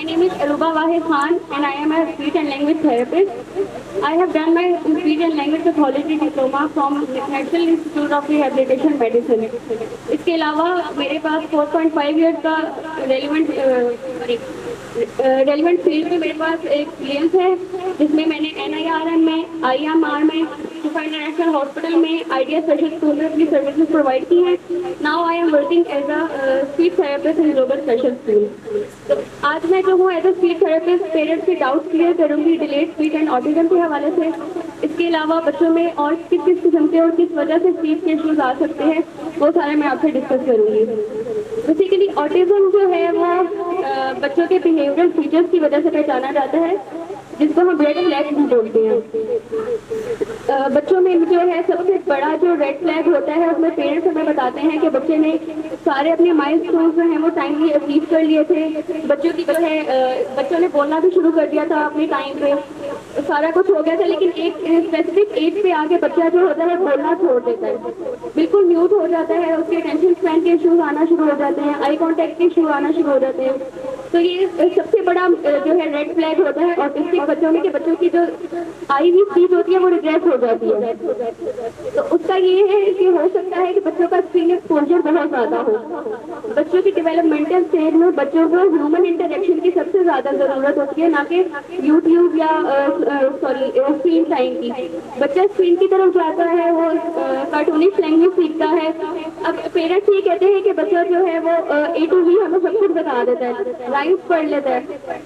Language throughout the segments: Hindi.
name is Aruba Wahid Khan and I am a speech and language therapist. I have done my speech and language pathology diploma from National Institute of Rehabilitation Medicine. इसके अलावा मेरे पास 4.5 years का रेलिवेंट फील्ड में मेरे पास एक्सपीरियंस है, जिसमें मैंने NIRM में, IMR में, शिफा इंटरनेशनल हॉस्पिटल में, आइडिया स्पेशल स्कूल में अपनी सर्विसेज प्रोवाइड की हैं. Now I am working as a speech therapist in global special school. तो आज मैं जो हूँ as a speech therapist parents के डाउट्स क्लियर करूँगी डिलेड स्पीच एंड ऑटिज्म के हवाले से. इसके अलावा बच्चों में और किस किस किस्म के और किस वजह से स्पीच के इश्यूज आ सकते हैं वो सारे मैं आपसे डिस्कस करूँगी. बेसिकली ऑटिज्म जो है वो बच्चों के बिहेवियरल फीचर्स की वजह से पहचाना जाता है, जिसको हम रेड फ्लैग भी बोलते हैं. बच्चों में जो है सबसे बड़ा जो रेड फ्लैग होता है उसमें पेरेंट्स हमें बताते हैं कि बच्चे ने सारे अपने माइलस्टोन्स जो हैं वो टाइमली अचीव कर लिए थे. बच्चों की जो है बच्चों ने बोलना भी शुरू कर दिया था अपने टाइम पे, सारा कुछ हो गया था. लेकिन एक स्पेसिफिक एज पे आके बच्चा जो होता है बोलना छोड़ देता है, बिल्कुल म्यूट हो जाता है. उसके अटेंशन स्पैन के इश्यूज आना शुरू हो जाते हैं, आई कॉन्टेक्ट के इश्यू आना शुरू हो जाते हैं. तो ये सबसे बड़ा जो है रेड फ्लैग होता है ऑटिस्टिक बच्चों में कि बच्चों की जो आई हुई स्पीच होती है वो रिग्रेस हो जाती है. तो उसका ये है कि हो सकता है कि बच्चों का स्क्रीन एक्सपोजर बहुत ज्यादा हो. बच्चों की डेवलपमेंटल स्टेज में बच्चों को ह्यूमन इंटरेक्शन की सबसे ज्यादा जरूरत होती है, ना कि यूट्यूब या स्क्रीन टाइम की. बच्चा स्क्रीन की तरफ जाता है, वो कार्टूनिश लैंग्वेज सीखता है. अब पेरेंट्स ये कहते हैं कि बच्चा जो है वो A to Z हमें सब कुछ बता देता है, राइम्स पढ़ लेता है.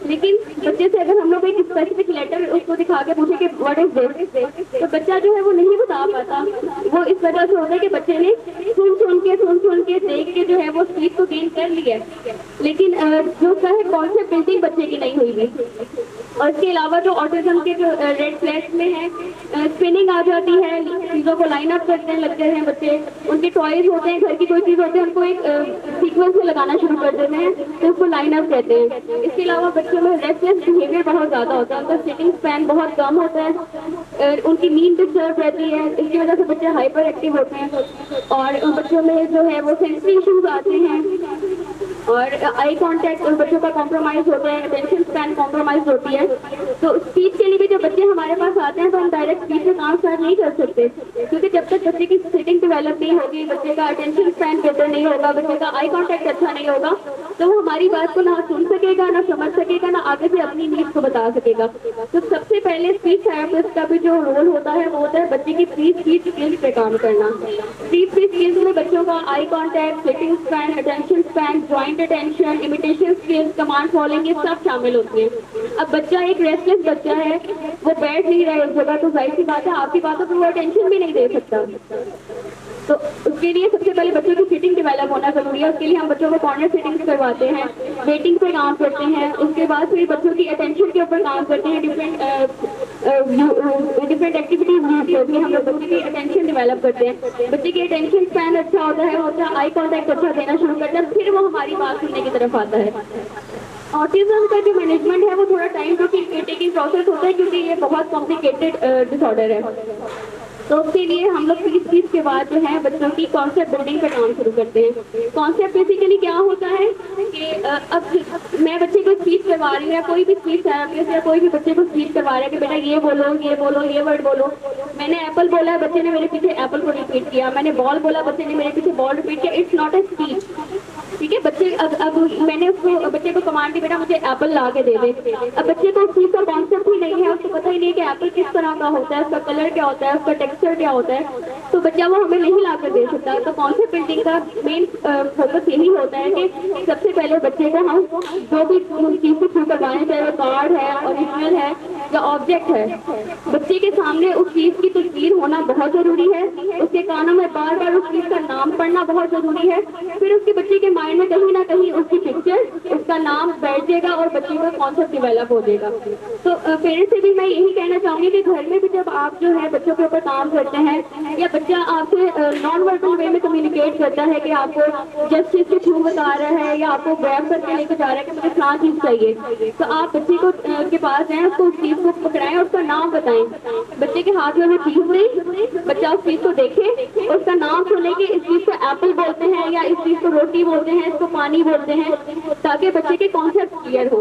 लेकिन बच्चे से अगर हम लोग एक स्पेसिफिक लेटर उसको दिखा के पूछे कि व्हाट इज दिस, तो बच्चा जो है वो नहीं बता पाता. वो इस वजह से होता है कि बच्चे ने सुन के देख के जो है वो स्पीच को गेन कर लिया, लेकिन जो है कॉन्सेप्ट बिल्डिंग बच्चे की नहीं हुई भी. और इसके अलावा जो ऑटिज्म के जो रेड फ्लैग्स में है, स्पिनिंग आ जाती है, चीज़ों को लाइन अप करने लगते हैं बच्चे. उनके टॉयज होते हैं, घर की कोई चीज़ होती है, उनको एक सीक्वेंस में लगाना शुरू कर देते हैं, तो उसको लाइन अप कहते हैं. इसके अलावा बच्चों में रेस्टलेस बिहेवियर बहुत ज़्यादा होता है, उनका सिटिंग स्पैन बहुत कम होता है, उनकी नींद डिस्टर्ब रहती है. इसकी वजह से बच्चे हाइपर एक्टिव होते हैं और उन बच्चों में जो है वो सेंसरी इश्यूज आते हैं और आई कांटेक्ट उन बच्चों का कॉम्प्रोमाइज होता है, अटेंशन स्पैन कॉम्प्रोमाइज होती है. तो स्पीच के लिए भी जब बच्चे हमारे पास आते हैं तो हम डायरेक्ट स्पीच में काम स्टार्ट नहीं कर सकते, क्योंकि जब तक बच्चे की सिटिंग डेवलप नहीं होगी, बच्चे का अटेंशन स्पैन बेहतर नहीं होगा, बच्चे का आई कांटेक्ट अच्छा नहीं होगा, तो वो हमारी बात को ना सुन सकेगा, ना समझ सकेगा, ना आगे से अपनी नीड्स को बता सकेगा. तो सबसे पहले स्पीच थेरेपिस्ट का भी जो रोल होता है वो होता है बच्चे की प्री स्पीच स्किल्स पे काम करना. प्री स्पीच स्किल्स में बच्चों का eye contact, sitting span, attention span, joint attention, imitation skills, command following, ये सब शामिल होती है. अब बच्चा एक रेस्टलेस बच्चा है, वो बैठ नहीं रहा है उस जगह, तो जाहिर सी बात है आपकी बातों पर वो अटेंशन भी नहीं दे सकता. तो उसके लिए सबसे पहले बच्चों की सिटिंग डेवलप होना जरूरी है. उसके लिए हम बच्चों को कॉर्नर सिटिंग करवाते हैं, वेटिंग पे काम करते हैं. उसके बाद फिर बच्चों की अटेंशन के ऊपर काम करते हैं, डिफरेंट एक्टिविटीज होती है, हम लोग बच्चे की अटेंशन डेवलप करते हैं. बच्चे की अटेंशन स्पैन अच्छा होता है, वो अच्छा आई कॉन्टेक्ट अच्छा देना शुरू करता है, फिर वो हमारी बात सुनने की तरफ आता है. ऑटिज्म का जो मैनेजमेंट है वो थोड़ा टाइम टेकिंग प्रोसेस होता है, क्योंकि ये बहुत कॉम्प्लिकेटेड डिसऑर्डर है. तो उसके लिए हम लोग फिर इस चीज़ के बाद जो है बच्चों की कॉन्सेप्ट बिल्डिंग पर काम शुरू करते हैं. कॉन्सेप्ट बेसिकली क्या होता है कि अब मैं बच्चे को स्पीच करवा रही हूँ, या कोई भी स्पीच थेरेपिस्ट या कोई भी बच्चे को स्पीच करवा रहा है कि बेटा ये बोलो, ये बोलो, ये वर्ड बोलो. मैंने एप्पल बोला, बच्चे ने मेरे पीछे एप्पल को रिपीट किया. मैंने बॉल बोला, बच्चे ने मेरे पीछे बॉल रिपीट किया. It's not a speech. ठीक है, बच्चे अब मैंने उसको बच्चे को कमांड दी बेटा मुझे एप्पल ला के दे दे. अब बच्चे को उस चीज़ का कॉन्सेप्ट ही नहीं है, उसको पता ही नहीं है कि एप्पल किस तरह का होता है, उसका कलर क्या होता है, उसका टेक्सचर क्या होता है, तो बच्चा वो हमें नहीं ला कर दे सकता. तो कॉन्सेप्ट बिल्डिंग का मेन फोकस यही होता है कि सबसे पहले बच्चे को हम जो भी चीज़ से शुरू करवाएं, चाहे वो कार्ड है, ओरिजिनल है या ऑब्जेक्ट है, बच्चे के सामने उस चीज़ की तस्वीर होना बहुत जरूरी है. उसके कानों में बार बार उस चीज़ का नाम पढ़ना बहुत जरूरी है. फिर उसके बच्चे के माइंड में कहीं ना कहीं उसकी पिक्चर, उसका नाम बैठ जाएगा और बच्चे का कॉन्सेप्ट डेवलप हो जाएगा. तो पेरेंट्स से भी मैं यही कहना चाहूंगी कि घर में भी जब आप जो है बच्चों के ऊपर काम करते हैं, या बच्चा आपसे नॉन वर्बल वे में कम्युनिकेट करता है कि आपको जस्टिस के थ्रू बता रहा है या आपको ग्रैब करके लेकर जा रहा है कि मुझे क्या चीज़ चाहिए, तो आप बच्चे को के पास हैं, उसको उस चीज़ को पकड़ाएं और उसका नाम बताएं। बच्चे के हाथ में वो चीज दें, बच्चा उस चीज को देखे और उसका नाम सुने कि इस चीज को एप्पल बोलते हैं या इस चीज को रोटी बोलते हैं, इसको पानी बोलते हैं, ताकि बच्चे के कॉन्सेप्ट क्लियर हो।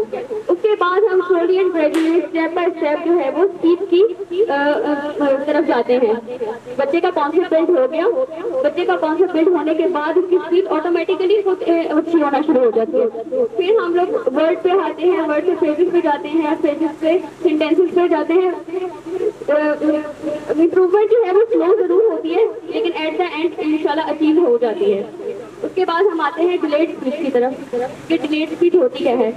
उसके बाद हम slowly and gradually step by step जो है वो स्पीच की तरफ जाते हैं। बच्चे का कॉन्सेप्ट बिल्ड हो गया, बच्चे का कॉन्सेप्ट बिल्ड होने के बाद उसकी स्पीच ऑटोमेटिकली अच्छी होना शुरू हो जाती है। फिर हम लोग वर्ड पे आते हैं, वर्ड से फ्रेजेस पे जाते हैं, फ्रेजेस से सेंटेंसेस पे जाते हैं। इम्प्रूवमेंट जो है वो स्लो जरूर होती है, लेकिन एट द एंड इंशाल्लाह अचीव हो जाती है। उसके बाद हम आते हैं डिलेड स्पीच की तरफ कि डिलेड स्पीच होती क्या है।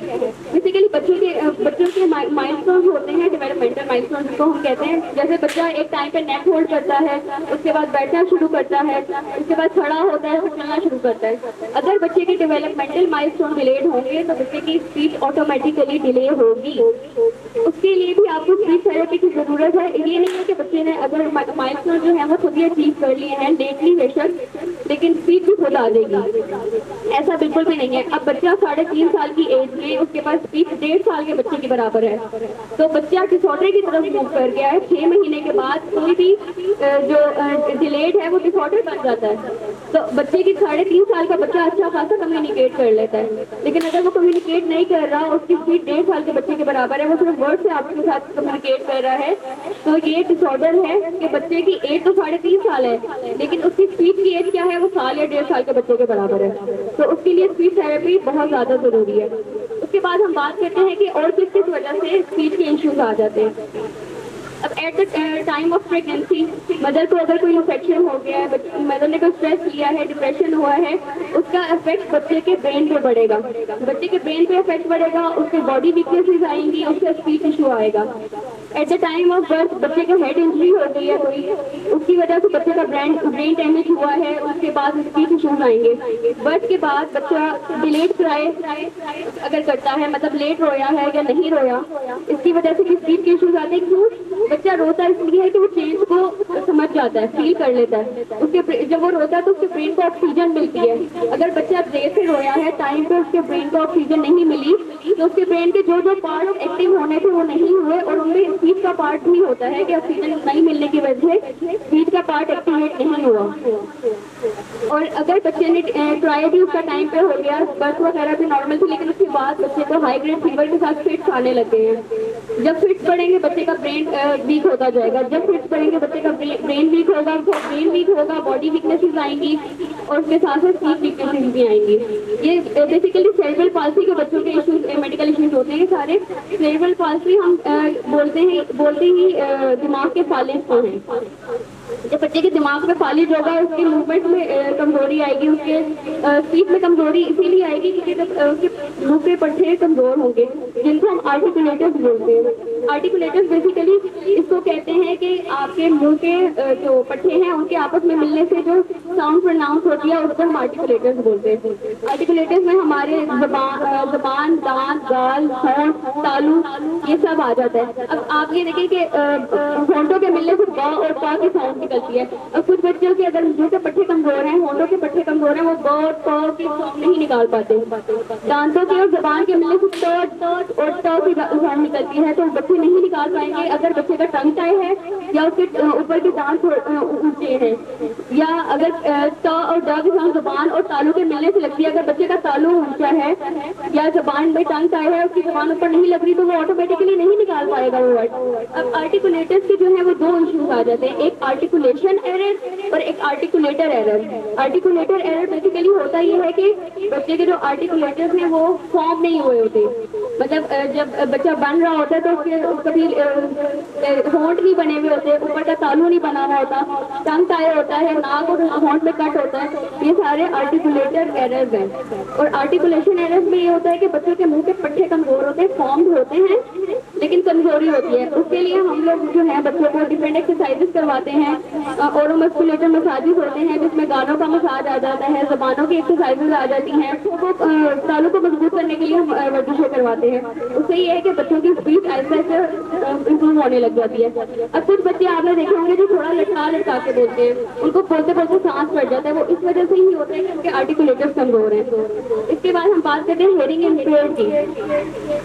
बेसिकली बच्चों के माइलस्टोन्स होते हैं, डेवलपमेंटल माइलस्टोन्स जिसको हम कहते हैं। जैसे बच्चा एक टाइम पे नेक होल्ड करता है, उसके बाद बैठना शुरू करता है, उसके बाद खड़ा होता है, फिर चलना शुरू करता है। अगर बच्चे के डेवलपमेंटल माइलस्टोन डिलेड होंगे तो बच्चे की स्पीच ऑटोमेटिकली डिले होगी। उसके लिए भी आपको स्पीच थेरेपी की जरूरत है। ये नहीं है कि बच्चे ने अगर माइलस्टोन जो है वो खुद ही अचीव कर लिए हैं लेटली बेशक, लेकिन स्पीच भी खुद आ जाएगी, ऐसा बिल्कुल भी नहीं है। अब बच्चा 3.5 साल की एज में उसके पास स्पीच 1.5 साल के बच्चे के बराबर है, तो बच्चा डिसऑर्डर की तरफ मूव कर गया है। 6 महीने के बाद कोई भी जो डिलेड है वो डिसऑर्डर बन जाता है। तो बच्चे की 3.5 साल का बच्चा अच्छा खासा कम्युनिकेट कर लेता है, लेकिन अगर वो कम्युनिकेट नहीं कर रहा, उसकी स्पीड 1.5 साल के बच्चे के बराबर है, वो सिर्फ वर्ड से आपके साथ कम्युनिकेट कर रहा है, तो ये डिसऑर्डर है कि बच्चे की एज तो 3.5 साल है, लेकिन उसकी स्पीच की एज क्या है, वो साल या 1.5 साल के बच्चे के बराबर है। तो उसके लिए स्पीच थेरेपी बहुत ज्यादा जरूरी है। उसके बाद हम बात करते हैं कि और किस किस वजह से स्पीच के इश्यूज आ जाते हैं। अब at the time of pregnancy mother को अगर कोई इन्फेक्शन हो गया है, मदर ने कोई स्ट्रेस लिया है, डिप्रेशन हुआ है, उसका इफेक्ट बच्चे के ब्रेन पे पड़ेगा। बच्चे के ब्रेन पे इफेक्ट पड़ेगा, उसके बॉडी वीकनेसेस आएंगी, उसका स्पीच इशू आएगा। At the time of birth बच्चे को हेड इंजरी हो गई है कोई, उसकी वजह से बच्चे का ब्रेन डैमेज हुआ है, उसके बाद स्पीच इशूज आएंगे। बर्थ के बाद बच्चा डिलेड क्राई अगर करता है, मतलब लेट रोया है या नहीं रोया, इसकी वजह से भी स्पीच के इशूज आते हैं। क्यों? बच्चा रोता इसलिए है कि वो चेंज को समझ जाता है, फील कर लेता है। उसके जब वो रोता है तो उसके ब्रेन को ऑक्सीजन मिलती है। अगर बच्चा देर से रोया है, टाइम पे उसके ब्रेन को ऑक्सीजन नहीं मिली, तो उसके ब्रेन के जो जो पार्ट एक्टिव होने थे वो नहीं हुए, और उनमें स्पीच का पार्ट भी होता है कि ऑक्सीजन नहीं मिलने की वजह से स्पीच का पार्ट एक्टिवेट नहीं हुआ। और अगर बच्चे ने ट्राई भी उसका टाइम पे हो गया, बर्थ वगैरह भी नॉर्मल थी, लेकिन उसके बाद बच्चे को हाई ग्रेड फीवर के साथ फिट्स आने लगे हैं। जब फिट्स पड़ेंगे बच्चे का ब्रेन वीक होता जाएगा, जब फिट्स पड़ेंगे बच्चे का ब्रेन वीक होगा, ब्रेन वीक होगा, बॉडी वीकनेसेस आएंगी, और उसके साथ साथ स्पीच वीकनेसेस भी आएंगी। ये बेसिकली सेरेब्रल पाल्सी के बच्चों के इश्यूज, मेडिकल इश्यूज होते हैं सारे। सेरेब्रल पाल्सी हम बोलते ही दिमाग के फालिज को हैं। जब बच्चे के दिमाग में फालिज होगा, उसके मूवमेंट में कमजोरी आएगी, उसके स्पीच में कमजोरी इसीलिए आएगी क्योंकि जब उसके मुंह के पट्टे कमजोर होंगे, जिनको हम आर्टिकुलेटर्स बोलते हैं। आर्टिकुलेटर्स बेसिकली इसको कहते हैं कि आपके मुंह के जो पट्टे हैं उनके आपस में मिलने से जो साउंड प्रोनाउंस होती है उसको हम आर्टिकुलेटर्स बोलते हैं। आर्टिकुलेटर्स में हमारे जबान, दांत, गाल, होंठ, तालू ये सब आ जाता है। अब आप ये देखें कि होंठों के मिलने से ब और प की साउंड निकलती है। और कुछ बच्चों के अगर मुंह के पट्टे कमजोर हैं, होंठों के पट्टे कमजोर हैं, वो ब और प की साउंड नहीं निकाल पाते। दांतों के और जबान के मिलने से त और ट की साउंड निकलती है, तो बच्चे नहीं निकाल पाएंगे। अगर बच्चे का टंग टाई है या उसके ऊपर के दांत ऊंचे हैं, या अगर त और ड की साउंड जबान और तालू के मिलने से लगती है, अगर बच्चे का तालू ऊंचा है या जबान में टंग टाई है, उसकी जबान ऊपर नहीं लग रही, तो वो ऑटोमेटिकली नहीं निकाल पाएगा वो वर्ड। अब आर्टिकुलेटर्स के जो है वो दो इश्यूज आ जाते हैं, एक आर्टिकुलेशन एरर और एक articulator error. Articulator error basically होता ये है कि बच्चे के जो आर्टिकुलेटर्स हैं वो फॉर्म नहीं हुए होते। मतलब जब बच्चा बन रहा होता है तो उसके कभी होंठ नहीं बने हुए होते, ऊपर का तालू नहीं बना हुआ होता, टंग टाई होता है, नाक और होंठ में कट होता है। ये सारे आर्टिकुलेटर एरर्स हैं। और आर्टिकुलेशन एरर्स में ये होता है कि बच्चों के मुंह के पट्टे कमजोर होते हैं, फॉर्म्ड होते हैं लेकिन कमजोरी होती है। उसके लिए हम लोग जो है बच्चों को डिफरेंट एक्सरसाइजेस करवाते हैं, ओरोमस्कुलेटर मसाजेस होते हैं जिसमें गानों का मसाज आ जाता है, जबानों की एक्सरसाइजेज आ जाती हैं, वो तालों को मजबूत करने के लिए हम वर्जिशें करवाते हैं। उससे ये है कि बच्चों की स्पीच आहिस्ता आहिस्ता इम्प्रूव होने लग जाती है। अब कुछ बच्चे आपने देखे होंगे जो थोड़ा लटका लटका के बोलते हैं, उनको बोलते बोलते सांस पड़ जाता है, वो इस वजह से ही होता है कि उनके आर्टिकुलेटर्स कमजोर हैं। इसके बाद हम बात करते हैं हेयरिंग इम्पेयर्ड की।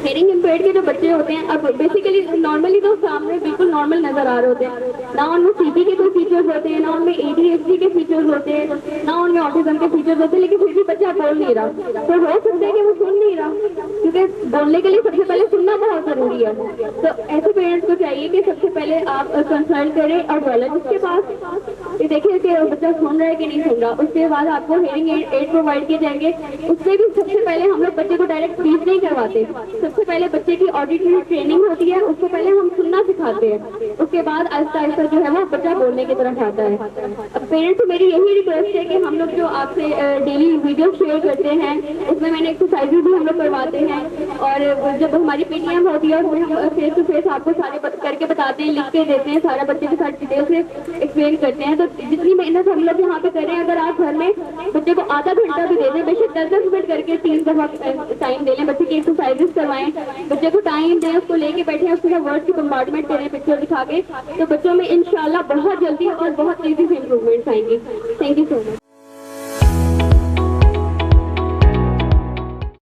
हेयरिंग इम्पेयर्ड के जो बच्चे होते हैं, अब बेसिकली नॉर्मली तो सामने बिल्कुल नॉर्मल नजर आ रहे होते हैं, ना उनमें सीपी के कोई फीचर्स होते हैं, ना उनमें एडीएचडी के फीचर्स होते हैं, ना उनमें ऑटिज्म के फीचर्स होते हैं, लेकिन फिर भी बच्चा बोल नहीं रहा। तो हो सकता है कि वो सुन नहीं रहा, क्योंकि बोलने के लिए सबसे पहले सुनना बहुत जरूरी है। तो ऐसे पेरेंट्स को चाहिए कि सबसे पहले आप कंसल्ट करें ऑडियोलॉजिस्ट के पास, ये देखिए कि बच्चा सुन रहा है कि नहीं सुन रहा। उसके बाद आपको हेयरिंग एड प्रोवाइड किए जाएंगे। उसमें भी सबसे पहले हम लोग बच्चे को डायरेक्ट स्पीच नहीं करवाते, सबसे पहले बच्चे की ऑडिटरी ट्रेनिंग होती है, उससे पहले हम सुनना सिखाते हैं, उसके बाद आहिस्ता आहिस्ता जो है वो बच्चा बोलने की तरफ आता है। अब पेरेंट्स से मेरी यही रिक्वेस्ट है कि हम लोग जो आपसे डेली वीडियो शेयर करते हैं उसमें मैंने एक्सरसाइजेज भी हम लोग करवाते हैं, और जब हमारी पीटीएम होती है उसमें हम फेस टू फेस आपको सारे करके बताते हैं, लिख के देते हैं, सारा बच्चे के साथ डिटेल से एक्सप्लेन करते हैं। तो जितनी मेहनत हम लोग यहाँ पे कर रहे हैं, अगर आप घर में बच्चे को आधा घंटा भी दे दें, बेशक 10-10 मिनट करके 3 दफा टाइम दे लें, बच्चे की एक्सरसाइजेस करवाएं, बच्चे को टाइम दें, उसको लेके बैठे, उसके साथ वर्ड की कंपार्टमेंट करें पिक्चर दिखा के, तो बच्चों में इंशाल्लाह बहुत जल्दी और बहुत तेजी से इंप्रूवमेंट्स आएंगी। Thank you so much.